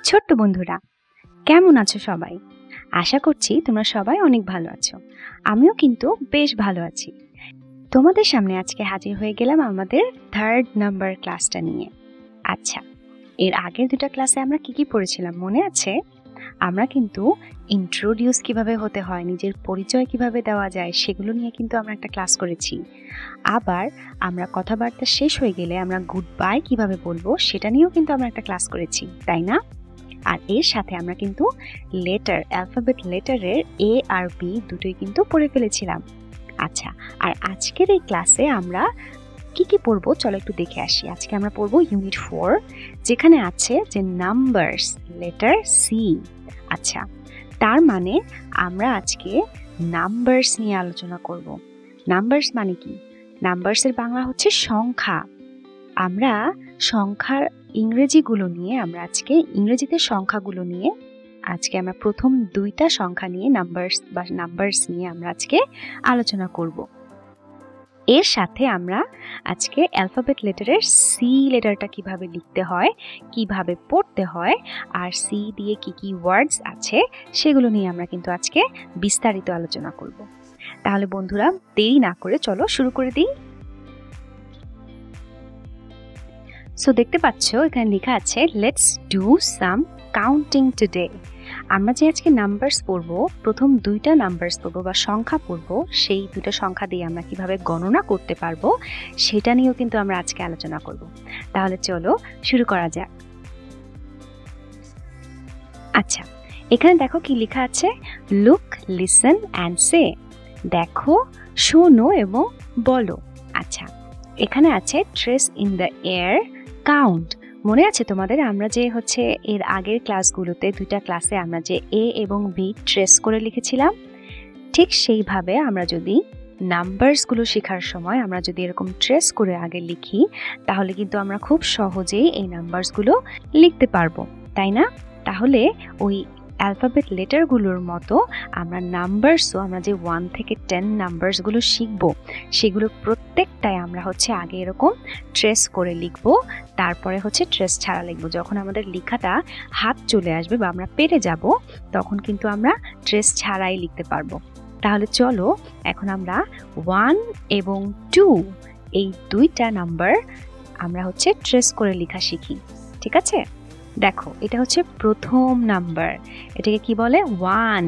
ছোট্ট বন্ধুরা, কেমন আছো সবাই? আশা করছি তোমরা সবাই অনেক ভালো আছো। আমিও কিন্তু বেশ ভালো আছি। তোমাদের সামনে আজকে হাজির হয়ে গেলাম আমাদের 3rd নাম্বার ক্লাসটা নিয়ে। আচ্ছা, এর আগের দুটো ক্লাসে আমরা কি পড়েছিলাম মনে আছে? আমরা কিন্তু ইন্ট্রোডিউস কিভাবে হতে হয়, নিজের পরিচয় কিভাবে দেওয়া যায় সেগুলো নিয়ে কিন্তু আমরা একটা ক্লাস করেছি। আবার আমরা কথাবার্তা শেষ হয়ে গেলে আমরা গুড বাই কিভাবে বলবো সেটা নিয়েও কিন্তু আমরা একটা ক্লাস করেছি, তাই না? আর এর সাথে আমরা কিন্তু লেটার, অ্যালফাবেট লেটারের এ আর বি দুটোই কিন্তু পড়ে ফেলেছিলাম। আচ্ছা, আর আজকের এই ক্লাসে আমরা কি পড়বো চলো একটু দেখে আসি। আজকে আমরা পড়বো ইউনিট 4, যেখানে আছে যে নাম্বারস, লেটার সি। আচ্ছা, তার মানে আমরা আজকে নাম্বারস নিয়ে আলোচনা করব। নাম্বারস মানে কি? নাম্বারসের বাংলা হচ্ছে সংখ্যা। আমরা সংখ্যার ইংরেজিগুলো নিয়ে আমরা আজকে ইংরেজিতে সংখ্যাগুলো নিয়ে আজকে আমরা প্রথম দুইটা সংখ্যা নিয়ে নাম্বারস নিয়ে আমরা আজকে আলোচনা করব। এর সাথে আমরা আজকে অ্যালফাবেট লেটারের সি লেটারটা কিভাবে লিখতে হয়, কিভাবে পড়তে হয়, আর সি দিয়ে কি ওয়ার্ডস আছে সেগুলো নিয়ে আমরা কিন্তু আজকে বিস্তারিত আলোচনা করব। তাহলে বন্ধুরা, দেরি না করে চলো শুরু করে দিই। সো দেখতে পাচ্ছ এখানে লেখা আছে let's do some counting today. আমরা যে আজকে নাম্বারস পড়বো, প্রথম দুইটা নাম্বারস পড়বো বা সংখ্যা পড়বো, সেই দুটো সংখ্যা দিয়ে আমরা কিভাবে গণনা করতে পারবো সেটা নিয়েও কিন্তু আমরা আজকে আলোচনা করব। তাহলে চলো শুরু করা যাক। আচ্ছা, এখানে দেখো কি লেখা আছে, লুক, লিসেন অ্যান্ড সে। দেখো, শোনো এবং বলো। আচ্ছা, এখানে আছে trace in the air, count. মনে আছে তোমাদের? আমরা যে এর আগের ক্লাসগুলোতে দুইটা ক্লাসে আমরা যে এ এবং বি ট্রেস করে লিখেছিলাম, ঠিক সেইভাবে আমরা যদি নাম্বারসগুলো শেখার সময় আমরা যদি এরকম ট্রেস করে আগে লিখি, তাহলে কিন্তু আমরা খুব সহজেই এই নাম্বারসগুলো লিখতে পারবো, তাই না? তাহলে ওই অ্যালফাবেট লেটারগুলোর মতো আমরা নাম্বারসও, আমরা যে 1 থেকে 10 নাম্বারসগুলো শিখবো, সেগুলো প্রত্যেকটাই আমরা আগে এরকম ট্রেস করে লিখবো, তারপরে ট্রেস ছাড়া লিখবো। যখন আমাদের লেখাটা হাত চলে আসবে বা আমরা পেরে যাব, তখন কিন্তু আমরা ট্রেস ছাড়াই লিখতে পারবো। তাহলে চলো এখন আমরা 1 এবং 2 এই দুইটা নাম্বার আমরা ট্রেস করে লেখা শিখি, ঠিক আছে? দেখো, এটা প্রথম নাম্বার, এটাকে কি বলে? 1,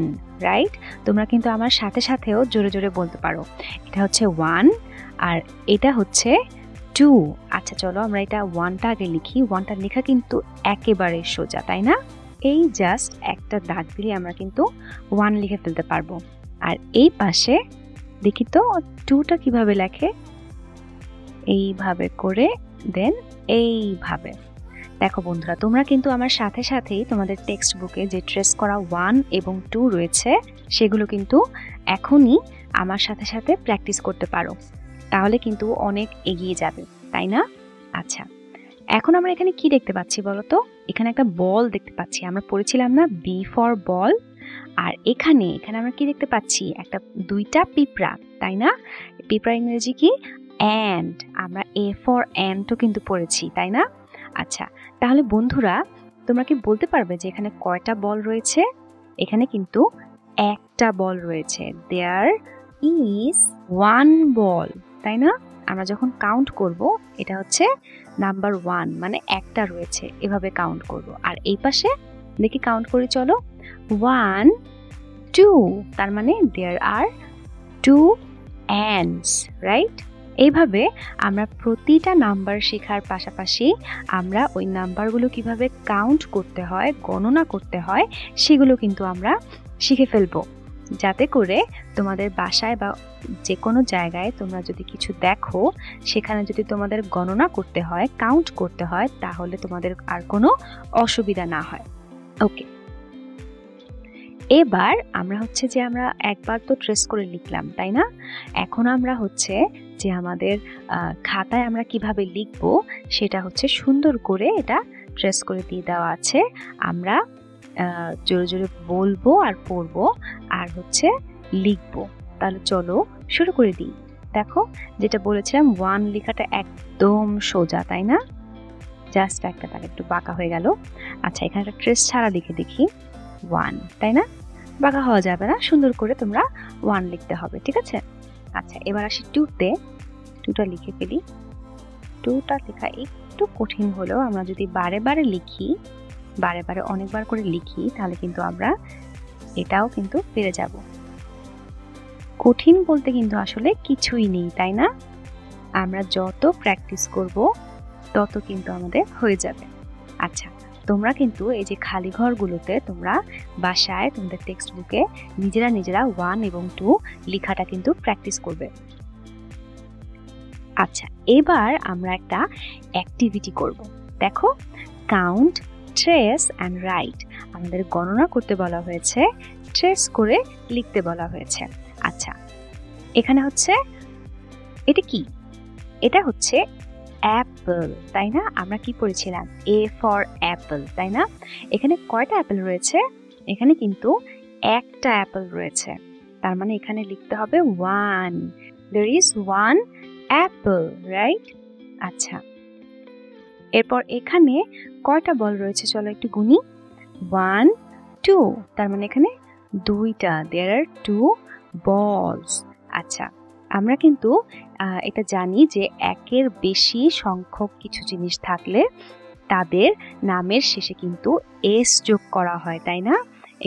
রাইট? তোমরা কিন্তু আমার সাথে সাথেও জোরে জোরে বলতে পারো। এটা 1 আর এটা 2। আচ্ছা, চলো আমরা এটা 1টা আগে লিখি। 1টা লেখা কিন্তু একেবারে সোজা, তাই না? এই জাস্ট একটা দাগ দিলে আমরা কিন্তু 1 লিখে ফেলতে পারবো। আর এই পাশে দেখি তো 2টা কিভাবে লেখে, এইভাবে করে, দেন এইভাবে। দেখো বন্ধুরা, তোমরা কিন্তু আমার সাথে সাথেই তোমাদের টেক্সট বুকে যে ট্রেস করা 1 এবং 2 রয়েছে, সেগুলো কিন্তু এখনই আমার সাথে সাথে প্র্যাকটিস করতে পারো, তাহলে কিন্তু অনেক এগিয়ে যাবে, তাই না? আচ্ছা, এখন আমরা এখানে কি দেখতে পাচ্ছি বলো তো? এখানে একটা বল দেখতে পাচ্ছি। আমরা পড়েছিলাম না বি ফর বল? আর এখানে আমরা কি দেখতে পাচ্ছি? দুইটা পিঁপড়া, তাই না? পিঁপড়া ইংরেজি কি? অ্যান্ট। আমরা এ ফর অ্যান্টও কিন্তু পড়েছি, তাই না? আচ্ছা, তাহলে বন্ধুরা, তোমরা কি বলতে পারবে যে এখানে কয়টা বল রয়েছে? এখানে কিন্তু একটা বল রয়েছে। দেয়ার ইজ 1 বল, তাই না? আমরা যখন কাউন্ট করব, এটা নাম্বার 1, মানে একটা রয়েছে, এভাবে কাউন্ট করব। আর এই পাশে দেখি কাউন্ট করি, চলো। 1, 2, তার মানে দেয়ার আর 2 ants, রাইট? এইভাবে আমরা প্রতিটা নাম্বার শেখার পাশাপাশি আমরা ওই নাম্বারগুলো কিভাবে কাউন্ট করতে হয়, গণনা করতে হয়, সেগুলো কিন্তু আমরা শিখে ফেলবো, যাতে করে তোমাদের বাসায় বা যে কোনো জায়গায় তোমরা যদি কিছু দেখো, সেখানে যদি তোমাদের গণনা করতে হয়, কাউন্ট করতে হয়, তাহলে তোমাদের আর কোনো অসুবিধা না হয়। ওকে, এবার আমরা যে আমরা একবার তো ট্রেস করে লিখলাম, তাই না? এখন আমরা যে আমাদের খাতায় আমরা কিভাবে লিখবো সেটা সুন্দর করে এটা ট্রেস করে দিয়ে দেওয়া আছে। আমরা জোরে জোরে বলবো আর পড়বো আর লিখবো। তাহলে চলো শুরু করে দিই। দেখো, যেটা বলেছিলাম 1 লেখাটা একদম সোজা, তাই না? জাস্ট একটা দাগ একটু বাঁকা হয়ে গেল। আচ্ছা, এখানে একটা ট্রেস ছাড়া লিখে দেখি 1, তাই না? বাঁকা হওয়া যাবে না, সুন্দর করে তোমরা 1 লিখতে হবে, ঠিক আছে? আচ্ছা, এবার আসি 2তে। 2টা লিখে ফেলি। 2টা লেখা একটু কঠিন হলেও আমরা যদি বারে বারে লিখি, বারে বারে অনেকবার করে লিখি, তাহলে কিন্তু আমরা এটাও কিন্তু পেরে যাব। কঠিন বলতে কিন্তু আসলে কিছুই নেই, তাই না? আমরা যত প্র্যাকটিস করব তত কিন্তু আমাদের হয়ে যাবে। আচ্ছা, তোমরা কিন্তু এই যে খালি ঘরগুলোতে তোমরা বাসায় তোমাদের টেক্সট বুকে নিজেরা 1 এবং 2 লেখাটা কিন্তু প্র্যাকটিস করবে। আচ্ছা, এবার আমরা একটা অ্যাক্টিভিটি করব। দেখো, কাউন্ট, ট্রেস অ্যান্ড রাইট। আমাদের গণনা করতে বলা হয়েছে, ট্রেস করে লিখতে বলা হয়েছে। আচ্ছা, এখানে হচ্ছে এটা কি? এটা হচ্ছে অ্যাপল, তাই না? আমরা কি পড়েছিলাম? এ ফর অ্যাপল, তাই না? এখানে কয়টা অ্যাপেল রয়েছে? এখানে কিন্তু একটা অ্যাপেল রয়েছে, তার মানে এখানে লিখতে হবে 1। there is 1 apple, right? আচ্ছা, এরপর এখানে কয়টা বল রয়েছে চলো একটু গুনি। 1, 2, তার মানে এখানে 2টা, there are 2 balls। আচ্ছা, আমরা কিন্তু এটা জানি যে একের বেশি সংখ্যক কিছু জিনিস থাকলে তাদের নামের শেষে কিন্তু এস যোগ করা হয়, তাই না?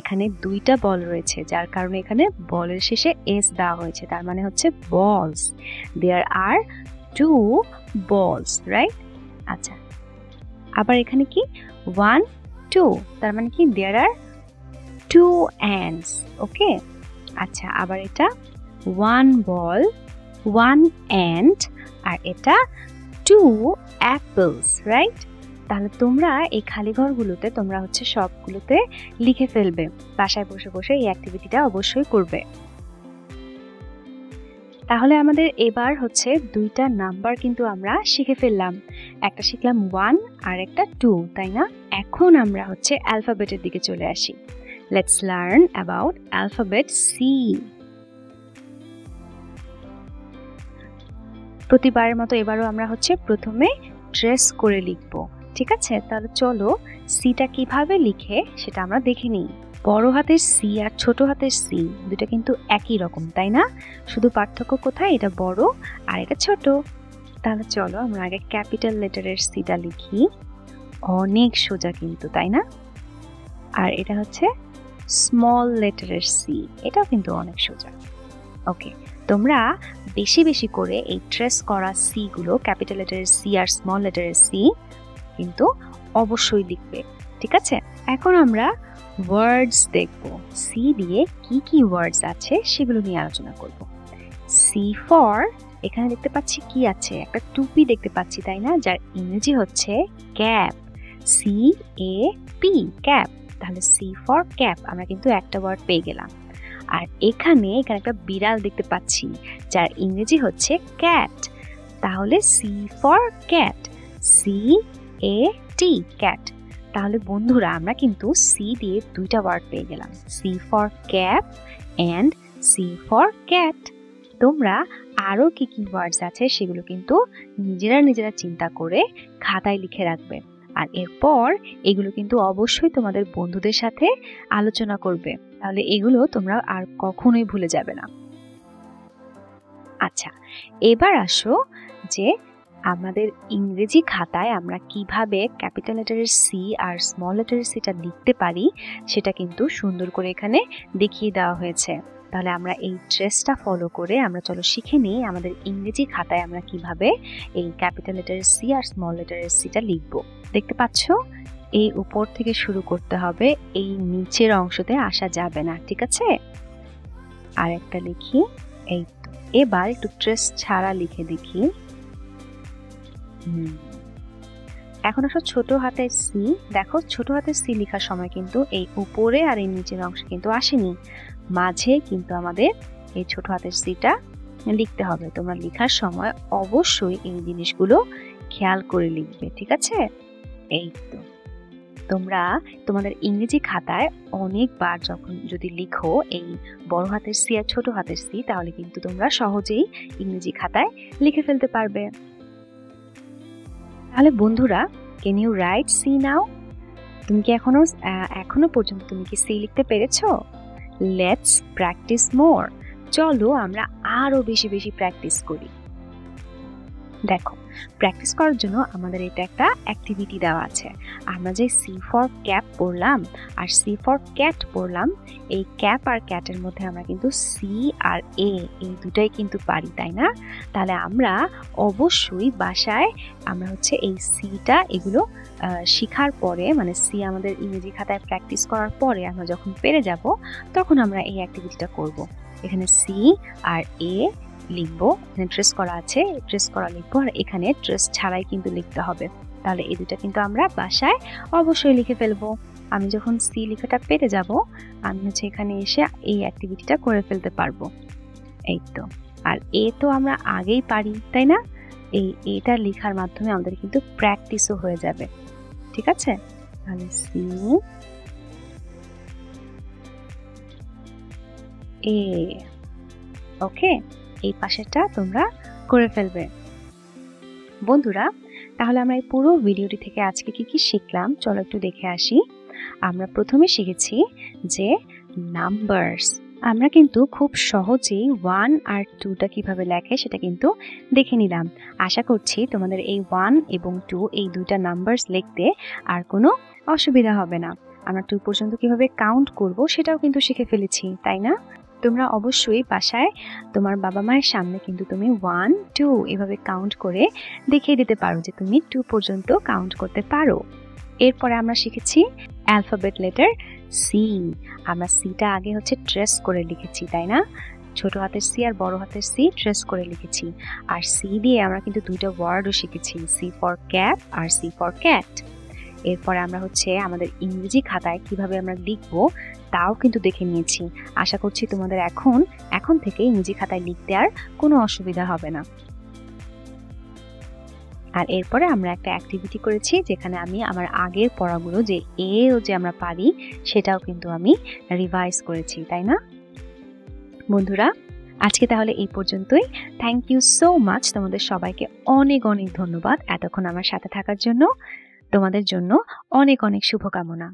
এখানে 2টা বল রয়েছে, যার কারণে এখানে বলের শেষে এস দেওয়া হয়েছে, তার মানে হচ্ছে বলস। দেয়ার আর 2 balls, রাইট? আচ্ছা, আবার এখানে কি 1, 2, তার মানে কি দেয়ার আর 2 ants, ওকে? আচ্ছা, আবার এটা 1 ball, 1 ant, আর এটা 2 apples, রাইট? তাহলে তোমরা এই খালি ঘরগুলোতে তোমরা হচ্ছে সবগুলোতে লিখে ফেলবে। বাসায় বসে বসে এই অ্যাক্টিভিটিটা অবশ্যই করবে। তাহলে আমাদের এবার হচ্ছে 2টা নাম্বার কিন্তু আমরা শিখে ফেললাম। একটা শিখলাম 1 আর একটা 2, তাই না? এখন আমরা হচ্ছে অ্যালফাবেটের দিকে চলে আসি। Let's learn about alphabet C. প্রতিবারের মতো এবারও আমরা হচ্ছে প্রথমে ট্রেস করে লিখব, ঠিক আছে? তাহলে চলো সিটা কিভাবে লিখে সেটা আমরা দেখে নিই। বড় হাতের সি আর ছোট হাতের সি দুটো কিন্তু একই রকম, তাই না? শুধু পার্থক্য কোথায়? এটা বড় আর এটা ছোট। তাহলে চলো আমরা আগে ক্যাপিটাল লেটারের সিটা লিখি। অনেক সোজা কিন্তু, তাই না? আর এটা হচ্ছে স্মল লেটারের সি, এটাও কিন্তু অনেক সোজা। ওকে, তোমরা বেশি বেশি করে এই ট্রেস করা সি গুলো, ক্যাপিটাল লেটারের সি আর স্মল লেটারের সি কিন্তু অবশ্যই লিখবে, ঠিক আছে? এখন আমরা ওয়ার্ডস দেখব। সি দিয়ে কি কি ওয়ার্ডস আছে সেগুলো নিয়ে আলোচনা করব। সি ফর, এখানে দেখতে পাচ্ছি কি আছে? একটা টুপি দেখতে পাচ্ছি, তাই না? যার ইংরেজি হচ্ছে cap. C A P, cap. তাহলে সি ফর ক্যাপ, আমরা কিন্তু একটা ওয়ার্ড পেয়ে গেলাম। আর এখানে একটা বিড়াল দেখতে পাচ্ছি, যার ইংরেজি হচ্ছে ক্যাট। তাহলে C for cat, C A T, cat. তাহলে বন্ধুরা আমরা কিন্তু সি দিয়ে 2টা ওয়ার্ড পেয়ে গেলাম, C for cap and C for cat. তোমরা আরো কি কি ওয়ার্ডস আছে সেগুলো কিন্তু নিজেরা চিন্তা করে খাতায় লিখে রাখবে। আর এরপর এগুলো কিন্তু অবশ্যই তোমাদের বন্ধুদের সাথে আলোচনা করবে, তাহলে এগুলো তোমরা আর কখনোই ভুলে যাবে না। আচ্ছা, এবার আসো যে আমাদের ইংরেজি খাতায় আমরা কিভাবে ক্যাপিটাল লেটারের সি আর স্মল লেটারের সিটা লিখতে পারি সেটা কিন্তু সুন্দর করে এখানে দেখিয়ে দেওয়া হয়েছে। তাহলে আমরা এই ট্রেসটা ফলো করে আমরা চলো শিখে নিই আমাদের ইংরেজি খাতায় আমরা কিভাবে এই ক্যাপিটাল লেটারের সি আর স্মল লেটারের সিটা লিখবো। দেখতে পাচ্ছ, এই উপর থেকে শুরু করতে হবে, এই নিচের অংশতে আসা যাবে না, ঠিক আছে? আর একটা লিখি, এই তো। এবার একটু ট্রেস ছাড়া লিখে দেখি। এখন আসো ছোট হাতের সি। দেখো, ছোট হাতের সি লেখার সময় কিন্তু এই উপরে আর এই নিচের অংশ কিন্তু আসেনি, মাঝে কিন্তু আমাদের এই ছোট হাতের সিটা লিখতে হবে। তোমরা লেখার সময় অবশ্যই এই জিনিসগুলো খেয়াল করে লিখবে, ঠিক আছে? এই তো, তোমরা তোমাদের ইংরেজি খাতায় অনেকবার যখন যদি লিখো এই বড় হাতের সি আর ছোট হাতের সি, তাহলে কিন্তু তোমরা সহজেই ইংরেজি খাতায় লিখে ফেলতে পারবে। তাহলে বন্ধুরা, can you right see now? তুমি কি এখনো পর্যন্ত তুমি কি সি লিখতে পেরেছো? Let's practice more. চলো আমরা আরো বেশি বেশি প্র্যাকটিস করি। দেখো, প্র্যাকটিস করার জন্য আমাদের এটা একটা অ্যাক্টিভিটি দেওয়া আছে। আমরা যে সি ফর ক্যাপ পড়লাম আর সি ফর ক্যাট পড়লাম, এই ক্যাপ আর ক্যাটের মধ্যে আমরা কিন্তু সি আর এ এই দুটাই কিন্তু পারি, তাই না? তাহলে আমরা অবশ্যই বাসায় আমরা হচ্ছে এই সিটা এগুলো শেখার পরে, মানে সি আমাদের ইংরেজি খাতায় প্র্যাকটিস করার পরে আমরা যখন পেরে যাব তখন আমরা এই অ্যাক্টিভিটিটা করব। এখানে সি আর এ লিখবো, এখানে ট্রেস করা আছে, ট্রেস করা লিখবো, আর এখানে ট্রেস ছাড়াই কিন্তু লিখতে হবে। তাহলে এই দুটা কিন্তু আমরা বাসায় অবশ্যই লিখে ফেলবো। আমি যখন সি লেখাটা পেরে যাব, আমি হচ্ছে এখানে এসে এই অ্যাক্টিভিটিটা করে ফেলতে পারবো। এই তো। আর এ তো আমরা আগেই পারি, তাই না? এটা লেখার মাধ্যমে আমাদের কিন্তু প্র্যাকটিসও হয়ে যাবে। ঠিক আছে? তাহলে সি এ। ওকে, এই পাশেরটা তোমরা করে ফেলবে। বন্ধুরা, তাহলে আমরা এই পুরো ভিডিওটি থেকে আজকে কি কি শিখলাম চলো একটু দেখে আসি। আমরা প্রথমে শিখেছি যে নাম্বারস। আমরা কিন্তু খুব সহজেই 1 আর 2টা কিভাবে লেখে সেটা কিন্তু দেখে নিলাম। আশা করছি তোমাদের এই 1 এবং 2 এই দুইটা নাম্বারস লিখতে আর কোনো অসুবিধা হবে না। আমরা 2 পর্যন্ত কিভাবে কাউন্ট করব সেটাও কিন্তু শিখে ফেলেছি, তাই না? তোমরা অবশ্যই বাসায় তোমার বাবা মায়ের সামনে কিন্তু তুমি 1, 2 এভাবে কাউন্ট করে দেখিয়ে দিতে পারো যে তুমি 2 পর্যন্ত কাউন্ট করতে পারো। এরপরে আমরা শিখেছি অ্যালফাবেট লেটার সি। আমরা সিটা আগে হচ্ছে ট্রেস করে লিখেছি, তাই না? ছোট হাতের সি আর বড় হাতের সি ট্রেস করে লিখেছি। আর সি দিয়ে আমরা কিন্তু দুইটা ওয়ার্ডও শিখেছি, সি ফর ক্যাপ আর সি ফর ক্যাট। এরপরে আমরা হচ্ছে আমাদের ইংরেজি খাতায় কিভাবে আমরা লিখবো তাও কিন্তু দেখে নিয়েছি। আশা করছি তোমাদের এখন থেকে ইংরেজি খাতায় লিখতে আর কোনো অসুবিধা হবে না। আর এরপরে আমরা একটা অ্যাক্টিভিটি করেছি যেখানে আমি আমার আগের পড়াগুলো যে যে আমরা পারি সেটাও কিন্তু আমি রিভাইজ করেছি, তাই না? বন্ধুরা, আজকে তাহলে এই পর্যন্তই। Thank you so much. তোমাদের সবাইকে অনেক অনেক ধন্যবাদ এতক্ষণ আমার সাথে থাকার জন্য। তোমাদের জন্য অনেক অনেক শুভকামনা।